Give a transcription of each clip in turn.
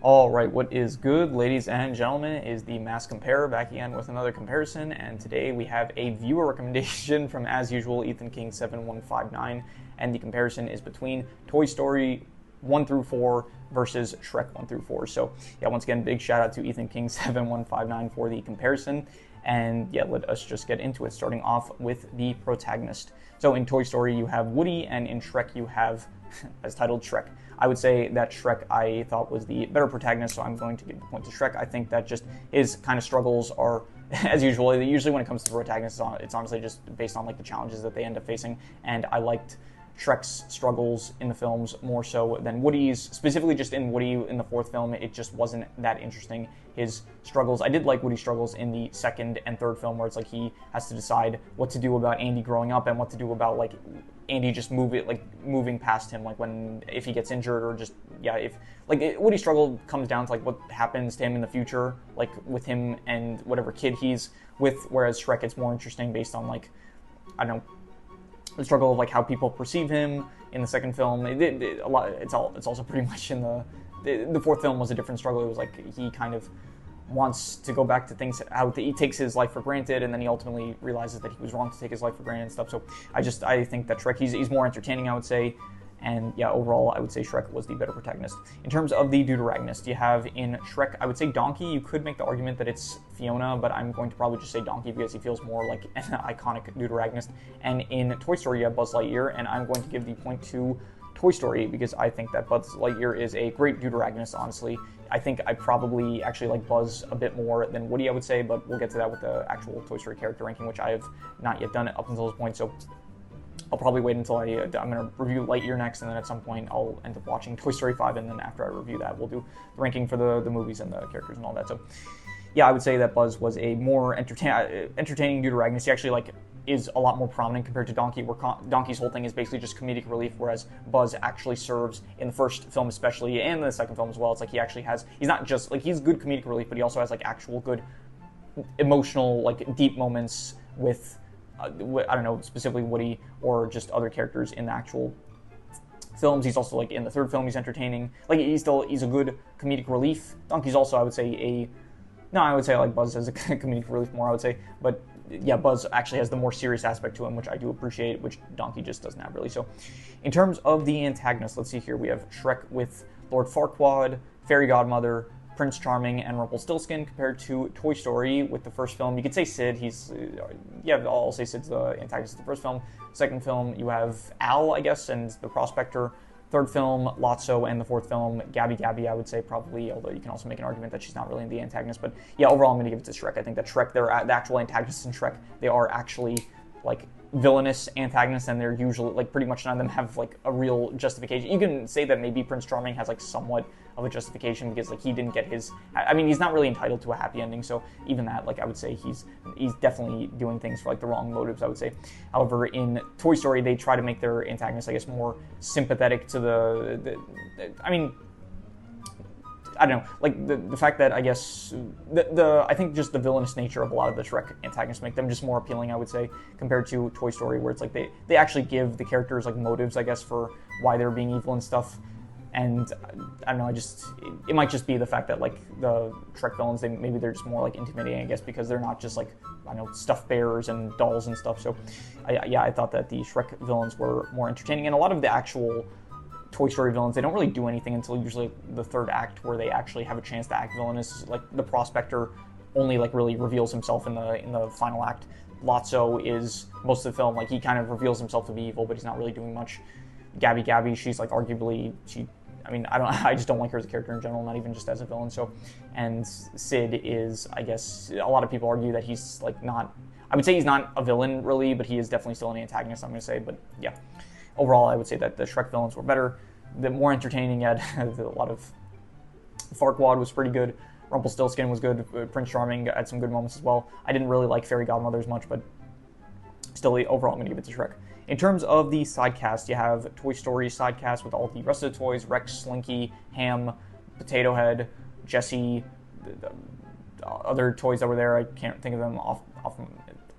All right, what is good, ladies and gentlemen, is the Mass Compare back again with another comparison, and today we have a viewer recommendation from, as usual, Ethan King 7159, and the comparison is between Toy Story 1 through 4 versus Shrek 1 through 4. So, yeah, once again, big shout out to Ethan King 7159 for the comparison, and yeah, let us just get into it, starting off with the protagonist. So, in Toy Story, you have Woody, and in Shrek, you have, as titled, Shrek. I would say that Shrek I thought was the better protagonist, so I'm going to give the point to Shrek. I think that just his kind of struggles are, as usual, usually when it comes to protagonists, it's honestly just based on like the challenges that they end up facing, and I liked Shrek's struggles in the films more so than Woody's. Specifically just in Woody in the fourth film, it just wasn't that interesting. His struggles, I did like Woody's struggles in the second and third film, where it's like he has to decide what to do about Andy growing up and what to do about like Andy just moving past him, like if he gets injured, or just if Woody's struggle comes down to like what happens to him in the future, like with him and whatever kid he's with, whereas Shrek, it's more interesting based on like, I don't know, the struggle of like how people perceive him in the second film. It's also pretty much in the fourth film was a different struggle. It was like he kind of wants to go back to things, how he takes his life for granted, and then he ultimately realizes that he was wrong to take his life for granted and stuff. So I think that Shrek, he's more entertaining, I would say. And yeah, overall, I would say Shrek was the better protagonist. In terms of the deuteragonist, you have in Shrek, I would say Donkey. You could make the argument that it's Fiona, but I'm going to probably just say Donkey because he feels more like an iconic deuteragonist. And in Toy Story, you have Buzz Lightyear, and I'm going to give the point to Toy Story because I think that Buzz Lightyear is a great deuteragonist, honestly. I think I probably actually like Buzz a bit more than Woody, I would say, but we'll get to that with the actual Toy Story character ranking, which I have not yet done up until this point, so I'll probably wait until I'm going to review Lightyear next, and then at some point I'll end up watching Toy Story 5, and then after I review that, we'll do the ranking for the movies and the characters and all that. So, yeah, I would say that Buzz was a more entertaining deuteragonist. He actually is a lot more prominent compared to Donkey, where Donkey's whole thing is basically just comedic relief, whereas Buzz actually serves in the first film especially, and the second film as well. It's like he's not just, like, he's good comedic relief, but he also has, like, actual good emotional, like, deep moments with I don't know, specifically Woody or just other characters in the actual films. He's also, like, in the third film, he's entertaining. Like, he's a good comedic relief. Donkey's also, I would say, I would say I like Buzz as a comedic relief more, I would say. But yeah, Buzz actually has the more serious aspect to him, which I do appreciate, which Donkey just doesn't have really. So in terms of the antagonists, let's see here. We have Shrek with Lord Farquaad, Fairy Godmother, Prince Charming, and Rumpelstiltskin, compared to Toy Story with the first film. You could say Sid. I'll say Sid's the antagonist of the first film. Second film, you have Al, I guess, and the Prospector. Third film, Lotso, and the fourth film, Gabby Gabby, I would say probably, although you can also make an argument that she's not really the antagonist. But yeah, overall, I'm going to give it to Shrek. I think that Shrek, the actual antagonists in Shrek, they are actually, like, villainous antagonists, and they're usually, like, pretty much none of them have, like, a real justification. You can say that maybe Prince Charming has, like, somewhat of a justification because, like, he didn't get his, I mean, he's not really entitled to a happy ending, so even that, like, I would say he's definitely doing things for, like, the wrong motives, I would say. However, in Toy Story, they try to make their antagonists, I guess, more sympathetic to I mean, I don't know, like, the fact that, I guess, I think just the villainous nature of a lot of the Shrek antagonists make them just more appealing, I would say, compared to Toy Story, where it's like they actually give the characters, like, motives, I guess, for why they're being evil and stuff. And I don't know, it might just be the fact that, like, the Shrek villains, maybe they're just more, like, intimidating, I guess, because they're not just, like, I don't know, stuffed bears and dolls and stuff. So, I thought that the Shrek villains were more entertaining, and a lot of the actual Toy Story villains, they don't really do anything until usually the third act, where they actually have a chance to act villainous. Like, the Prospector only, like, really reveals himself in the final act. Lotso is, most of the film, like, he kind of reveals himself to be evil, but he's not really doing much. Gabby Gabby, she's, like, arguably, I just don't like her as a character in general, not even just as a villain. So, and Sid is, I guess, a lot of people argue that he's, like, not, I would say he's not a villain really, but he is definitely still an antagonist, I'm going to say. But yeah, overall, I would say that the Shrek villains were better, the more entertaining. Yet a lot of Farquaad was pretty good. Rumpelstiltskin was good. Prince Charming had some good moments as well. I didn't really like Fairy Godmother as much, but still, overall, I'm going to give it to Shrek. In terms of the side cast, you have Toy Story side cast with all the rest of the toys: Rex, Slinky, Ham, Potato Head, Jessie, the other toys that were there. I can't think of them off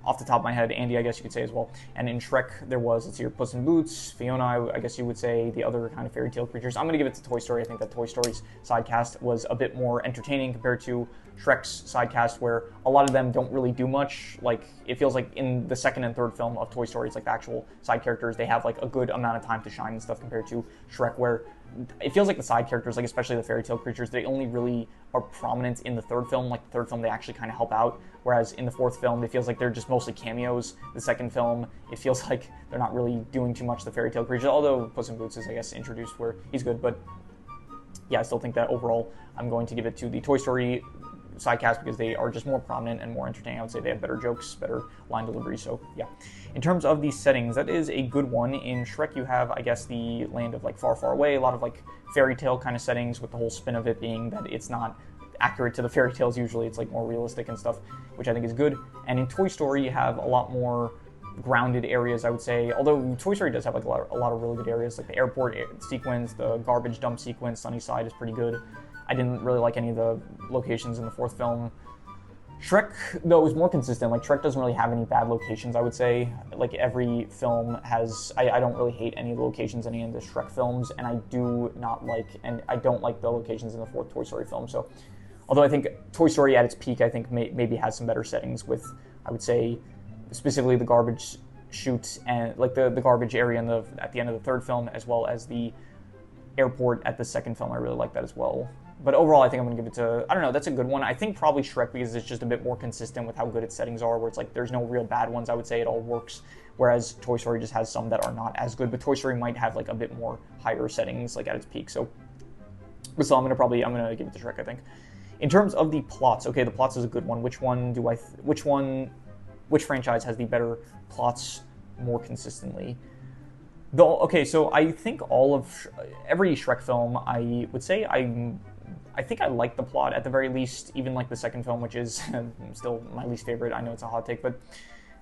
off the top of my head, Andy, I guess you could say as well. And in Shrek, there was, let's see here, Puss in Boots, Fiona, I guess you would say, the other kind of fairy tale creatures. I'm going to give it to Toy Story. I think that Toy Story's side cast was a bit more entertaining compared to Shrek's side cast, where a lot of them don't really do much. Like, it feels like in the second and third film of Toy Story, it's like the actual side characters, they have like a good amount of time to shine and stuff compared to Shrek, where it feels like the side characters, like especially the fairy tale creatures, they only really are prominent in the third film. Like the third film, they actually kind of help out, whereas in the fourth film, it feels like they're just mostly cameos. The second film, it feels like they're not really doing too much, the fairy tale creatures, although Puss in Boots is, I guess, introduced where he's good. But yeah, I still think that overall, I'm going to give it to the Toy Story sidecast because they are just more prominent and more entertaining. I would say they have better jokes, better line delivery. So yeah, in terms of the settings, that is a good one. In Shrek, you have, I guess, the land of like far, far away, a lot of like fairy tale kind of settings, with the whole spin of it being that it's not accurate to the fairy tales. Usually it's like more realistic and stuff, which I think is good. And in Toy Story, you have a lot more grounded areas, I would say, although Toy Story does have like a lot of really good areas, like the airport sequence, the garbage dump sequence, Sunnyside is pretty good. I didn't really like any of the locations in the fourth film. Shrek, though, is more consistent. Like, Shrek doesn't really have any bad locations, I would say. Like, every film has... I don't really hate any of the locations in any of the Shrek films, and I do not like... And I don't like the locations in the fourth Toy Story film, so... Although I think Toy Story at its peak, I think maybe has some better settings with, I would say, specifically the garbage chute and, like, the garbage area at the end of the third film, as well as the airport at the second film. I really like that as well. But overall, I think I'm going to give it to, I don't know, that's a good one. I think probably Shrek, because it's just a bit more consistent with how good its settings are, where it's like there's no real bad ones. I would say it all works, whereas Toy Story just has some that are not as good. But Toy Story might have like a bit more higher settings, like at its peak. So I'm going to give it to Shrek, I think. In terms of the plots, okay, the plots is a good one. Which franchise has the better plots more consistently? Okay, so I think every Shrek film, I would say I think I like the plot at the very least, even like the second film, which is still my least favorite. I know it's a hot take, but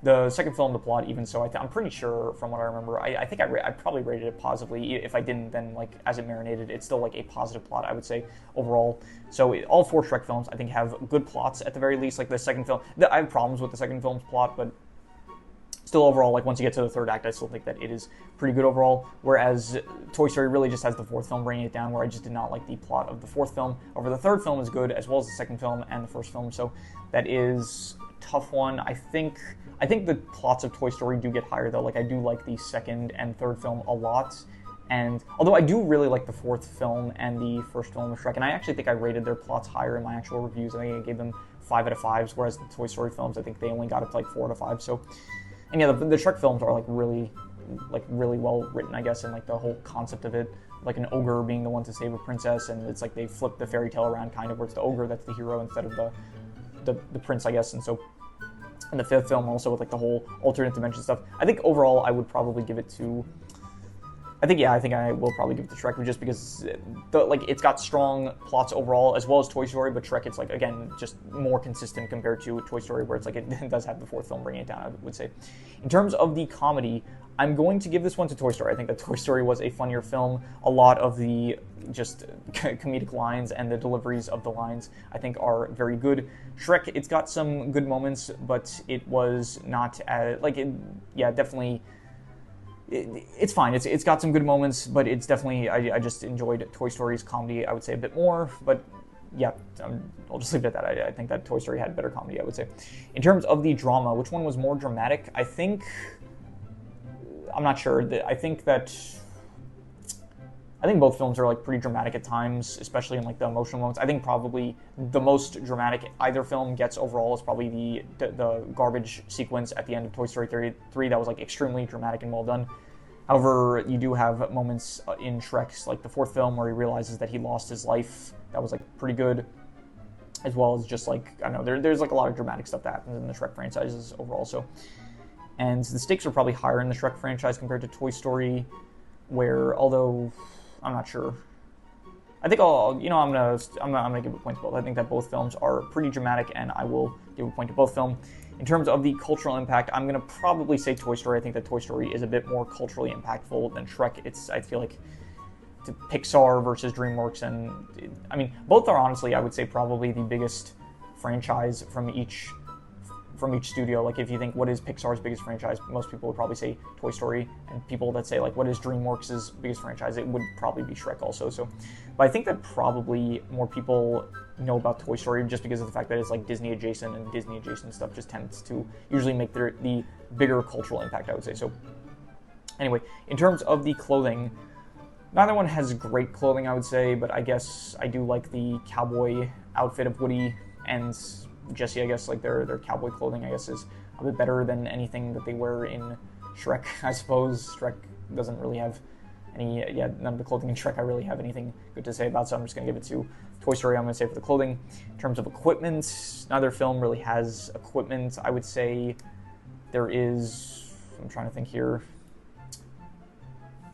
the second film, the plot, even so, I'm pretty sure from what I remember, I think I probably rated it positively. If I didn't, then like as it marinated, it's still like a positive plot, I would say, overall. So all four Shrek films, I think, have good plots at the very least. Like the second film, I have problems with the second film's plot, but still overall, like once you get to the third act, I still think that it is pretty good overall, whereas Toy Story really just has the fourth film bringing it down, where I just did not like the plot of the fourth film. Over the third film is good, as well as the second film and the first film, so that is a tough one. I think the plots of Toy Story do get higher, though. Like, I do like the second and third film a lot, and although I do really like the fourth film and the first film of Shrek, and I actually think I rated their plots higher in my actual reviews. I think I gave them 5 out of 5s, whereas the Toy Story films, I think they only got up to like 4 out of 5, so... And yeah, the Shrek films are like really well written, I guess, and like the whole concept of it, like an ogre being the one to save a princess, and it's like they flip the fairy tale around kind of, where it's the ogre that's the hero instead of the prince, I guess. And so in the fifth film also with like the whole alternate dimension stuff, I think overall I would probably give it to... I think I will probably give it to Shrek, just because it's got strong plots overall, as well as Toy Story, but Shrek, it's like, again, just more consistent compared to Toy Story, where it's like it does have the fourth film bringing it down, I would say. In terms of the comedy, I'm going to give this one to Toy Story. I think that Toy Story was a funnier film. A lot of the just comedic lines and the deliveries of the lines, I think, are very good. Shrek, it's got some good moments, but it was not as, definitely... It's fine. It's got some good moments, but it's definitely... I just enjoyed Toy Story's comedy, I would say, a bit more. But yeah, I'll just leave it at that. I think that Toy Story had better comedy, I would say. In terms of the drama, which one was more dramatic? I'm not sure. I think both films are like pretty dramatic at times, especially in like the emotional moments. I think probably the most dramatic either film gets overall is probably the garbage sequence at the end of Toy Story 3. That was like extremely dramatic and well done. However, you do have moments in Shrek's, like the fourth film, where he realizes that he lost his life. That was like pretty good, as well as just like, I don't know, there's like a lot of dramatic stuff that happens in the Shrek franchises overall. So, and the stakes are probably higher in the Shrek franchise compared to Toy Story, where, although I'm not sure. I think I'm gonna give a point to both. I think that both films are pretty dramatic, and I will give a point to both films. In terms of the cultural impact, I'm gonna probably say Toy Story. I think that Toy Story is a bit more culturally impactful than Shrek. I feel like to Pixar versus DreamWorks, and both are honestly, I would say, probably the biggest franchise from each from each studio. Like if you think what is Pixar's biggest franchise, most people would probably say Toy Story, and people that say like what is DreamWorks' biggest franchise, it would probably be Shrek also. So, but I think that probably more people know about Toy Story just because of the fact that it's like Disney adjacent, and Disney adjacent stuff just tends to usually make the bigger cultural impact, I would say. So anyway, in terms of the clothing, neither one has great clothing, I would say, but I guess I do like the cowboy outfit of Woody and Jesse. I guess like their cowboy clothing, I guess, is a bit better than anything that they wear in Shrek. I suppose Shrek doesn't really have any, none of the clothing in Shrek I really have anything good to say about, so I'm just going to give it to Toy Story, I'm going to say, for the clothing. In terms of equipment, neither film really has equipment. I would say there is, I'm trying to think here,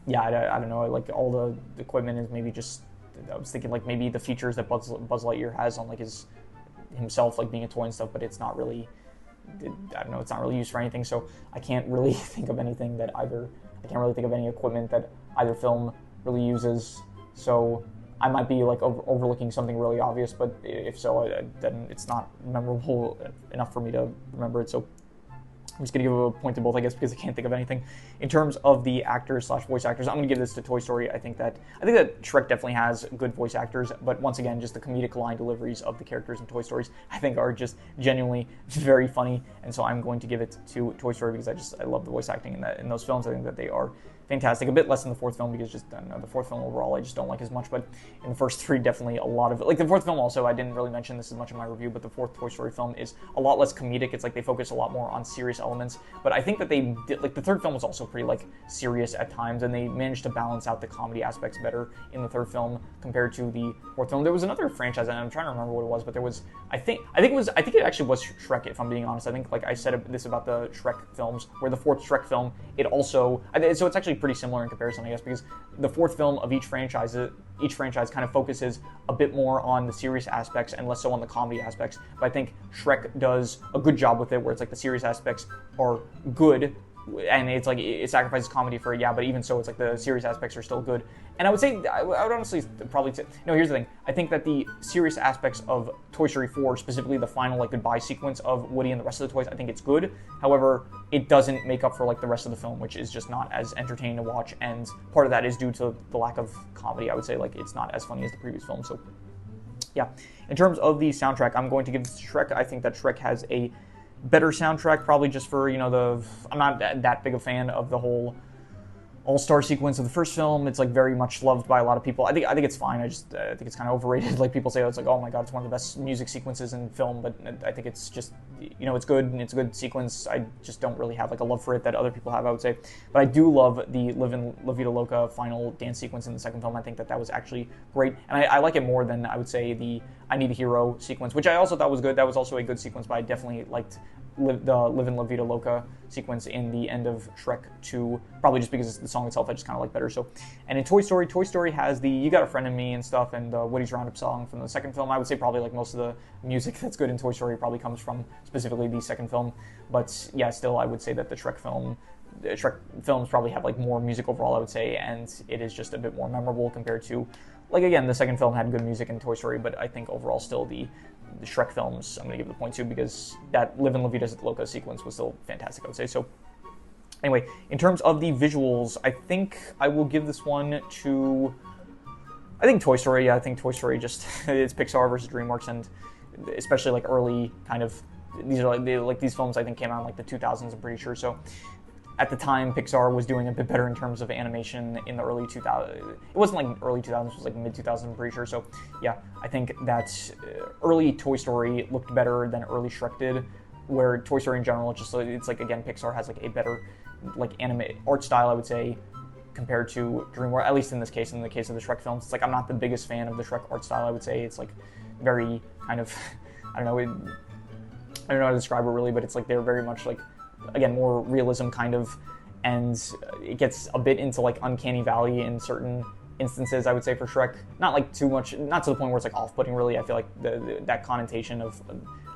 I don't know, like all the equipment is maybe just, I was thinking like maybe the features that Buzz Lightyear has on like himself, like being a toy and stuff, but it's not really, I don't know, it's not really used for anything, so I can't really think of anything that I can't really think of any equipment that either film really uses, so I might be like overlooking something really obvious, but if so, then it's not memorable enough for me to remember it, so I'm just going to give a point to both, I guess, because I can't think of anything. In terms of the actors / voice actors, I'm going to give this to Toy Story. I think that Shrek definitely has good voice actors, but once again, just the comedic line deliveries of the characters in Toy Stories, I think, are just genuinely very funny, and so I'm going to give it to Toy Story because I love the voice acting in those films. I think that they are fantastic. A bit less in the fourth film because just, I don't know, the fourth film overall I just don't like as much, but in the first three, definitely a lot of it. Like the fourth film also, I didn't really mention this as much in my review, but the fourth Toy Story film is a lot less comedic. It's like they focus a lot more on serious elements, but I think that they did, like the third film was also pretty like serious at times, and they managed to balance out the comedy aspects better in the third film compared to the fourth film. There was another franchise, and I'm trying to remember what it was, but there was, I think it actually was Shrek, if I'm being honest. I think like I said this about the Shrek films, where the fourth Shrek film, it also, so it's actually pretty similar in comparison, I guess, because the fourth film of each franchise kind of focuses a bit more on the serious aspects and less so on the comedy aspects. But I think Shrek does a good job with it, where it's like the serious aspects are good, and it's like it sacrifices comedy for it, but even so, it's like the serious aspects are still good. And I would say, I would honestly probably say, no, here's the thing. I think that the serious aspects of Toy Story 4, specifically the final like goodbye sequence of Woody and the rest of the toys, I think it's good. However, it doesn't make up for like the rest of the film, which is just not as entertaining to watch, and part of that is due to the lack of comedy. I would say like it's not as funny as the previous film. So yeah, in terms of the soundtrack, I'm going to give this to Shrek. I think that Shrek has a better soundtrack, probably just for, I'm not that big a fan of the whole all-star sequence of the first film. It's like very much loved by a lot of people. I think it's fine. I think it's kind of overrated. Like people say, it's like, oh my god, it's one of the best music sequences in film, but I think it's just, it's good, and it's a good sequence. I just don't really have like a love for it that other people have, I would say. But I do love the Live in La Vida Loca final dance sequence in the second film. I think that was actually great, and I like it more than, I would say, the I Need a Hero sequence, which I also thought was good. That was also a good sequence, but I definitely liked the Live in La Vida Loca sequence in the end of Shrek 2, probably just because the song itself I just kind of like better. So, and in Toy Story has the You Got a Friend in Me and stuff, and Woody's Roundup song from the second film. I would say probably like most of the music that's good in Toy Story probably comes from specifically the second film. But yeah, still I would say that the Shrek films probably have like more music overall, I would say, and it is just a bit more memorable compared to, like, again, the second film had good music in Toy Story, but I think overall still the Shrek films I'm going to give the point to, because that Live in La Vida Loca sequence was still fantastic, I would say. So anyway, in terms of the visuals, I think I will give this one to, I think Toy Story. Yeah, I think Toy Story just, it's Pixar versus DreamWorks, and especially like early kind of, these are like these films I think came out in like the 2000s, I'm pretty sure. So at the time, Pixar was doing a bit better in terms of animation in the early 2000s. It wasn't like early 2000s, it was like mid 2000s, I'm pretty sure. So yeah, I think that early Toy Story looked better than early Shrek did, where Toy Story in general, it's like, again, Pixar has like a better like anime art style, I would say, compared to DreamWorks, at least in this case, in the case of the Shrek films. It's like I'm not the biggest fan of the Shrek art style, I would say. It's like very kind of, I don't know how to describe it really, but it's like they're very much like, again, more realism kind of, and it gets a bit into like uncanny valley in certain instances, I would say, for Shrek. Not like too much, not to the point where it's like off-putting really. I feel like that connotation of,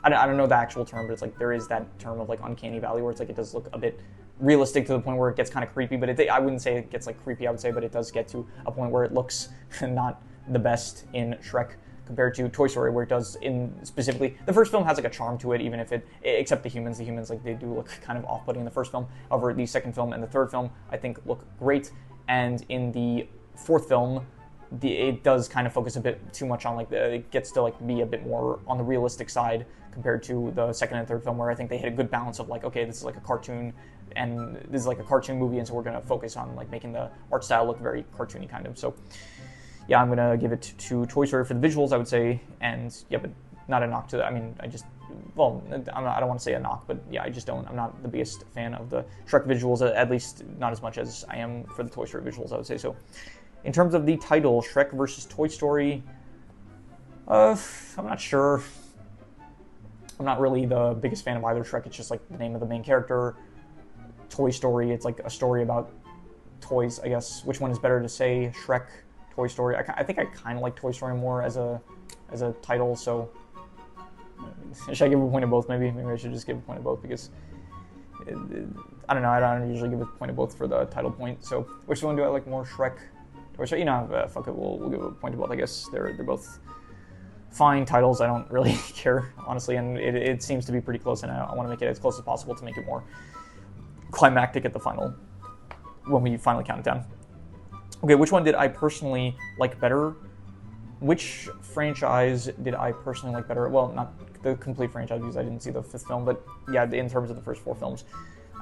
I don't know the actual term, but it's like there is that term of like uncanny valley where it's like it does look a bit realistic to the point where it gets kind of creepy, but I wouldn't say it gets like creepy, I would say, but it does get to a point where it looks not the best in Shrek compared to Toy Story, where it does in specifically the first film has like a charm to it, even if except the humans like they do look kind of off-putting in the first film. However, the second film and the third film I think look great, and in the fourth film, it does kind of focus a bit too much on like it gets to like be a bit more on the realistic side compared to the second and third film, where I think they hit a good balance of like, okay, this is like a cartoon and this is like a cartoon movie, and so we're going to focus on like making the art style look very cartoony kind of. So yeah, I'm going to give it to Toy Story for the visuals, I would say, and yeah, but not a knock to that. I mean, I don't want to say a knock, but yeah, I'm not the biggest fan of the Shrek visuals, at least not as much as I am for the Toy Story visuals, I would say. So in terms of the title, Shrek versus Toy Story, I'm not sure. I'm not really the biggest fan of either. Shrek, it's just like the name of the main character. Toy Story, it's like a story about toys, I guess. Which one is better to say? Shrek, Toy Story? I think I kind of like Toy Story more as a title, so should I give a point of both? Maybe I should just give a point of both, because I don't know, I don't usually give a point of both for the title point. So which one do I like more, Shrek, Toy Story? Fuck it, we'll give a point of both, I guess. They're both fine titles. I don't really care, honestly, and it seems to be pretty close, and I want to make it as close as possible to make it more climactic at the final, when we finally count it down. Okay, which one did I personally like better? Which franchise did I personally like better? Well, not the complete franchise, because I didn't see the fifth film, but yeah, in terms of the first four films.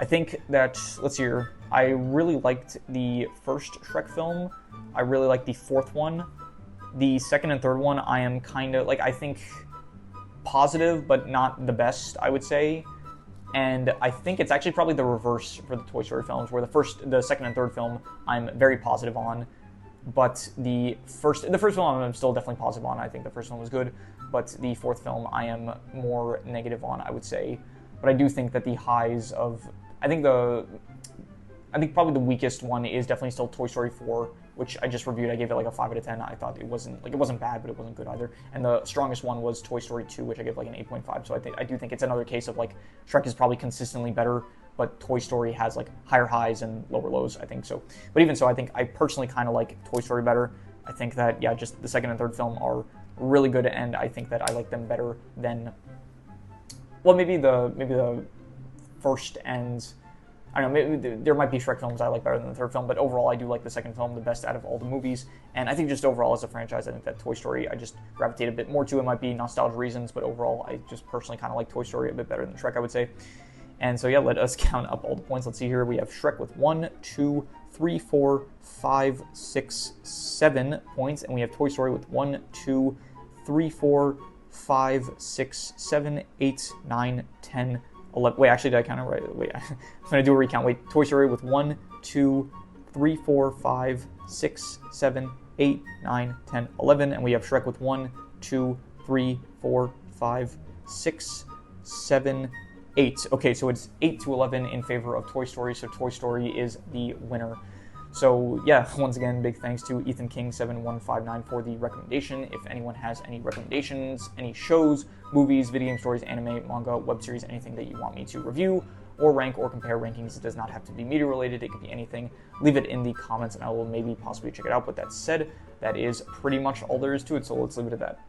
I think that, let's see here, I really liked the first Shrek film. I really liked the fourth one. The second and third one, I am kind of, like, I think positive, but not the best, I would say. And I think it's actually probably the reverse for the Toy Story films, where the second and third film, I'm very positive on. But the first film I'm still definitely positive on. I think the first one was good, but the fourth film I am more negative on, I would say. But I do think that the highs of, I think probably the weakest one is definitely still Toy Story 4, which I just reviewed. I gave it like a 5 out of 10. I thought it wasn't bad, but it wasn't good either. And the strongest one was Toy Story 2, which I gave like an 8.5. So I do think it's another case of like Shrek is probably consistently better, but Toy Story has like higher highs and lower lows, I think so. But even so, I think I personally kind of like Toy Story better. I think that, yeah, just the second and third film are really good, and I think that I like them better than, well, maybe the first and, I don't know, maybe there might be Shrek films I like better than the third film, but overall I do like the second film the best out of all the movies. And I think just overall as a franchise, I think that Toy Story, I just gravitate a bit more to. It might be nostalgia reasons, but overall I just personally kind of like Toy Story a bit better than Shrek, I would say. And so yeah, let us count up all the points. Let's see here. We have Shrek with 1, 2, 3, 4, 5, 6, 7 points, and we have Toy Story with 1, 2, 3, 4, 5, 6, 7, 8, 9, 10, 11. Wait, actually, did I count it right? Wait, I'm going to do a recount. Wait, Toy Story with 1, 2, 3, 4, 5, 6, 7, 8, 9, 10, 11. And we have Shrek with 1, 2, 3, 4, 5, 6, 7, 8. Okay, so it's 8 to 11 in favor of Toy Story, so Toy Story is the winner. So yeah, once again, big thanks to Ethan King 7159 for the recommendation. If anyone has any recommendations, any shows, movies, video game stories, anime, manga, web series, anything that you want me to review or rank or compare rankings, it does not have to be media related, it could be anything. Leave it in the comments and I will maybe possibly check it out. But that said, that is pretty much all there is to it, so let's leave it at that.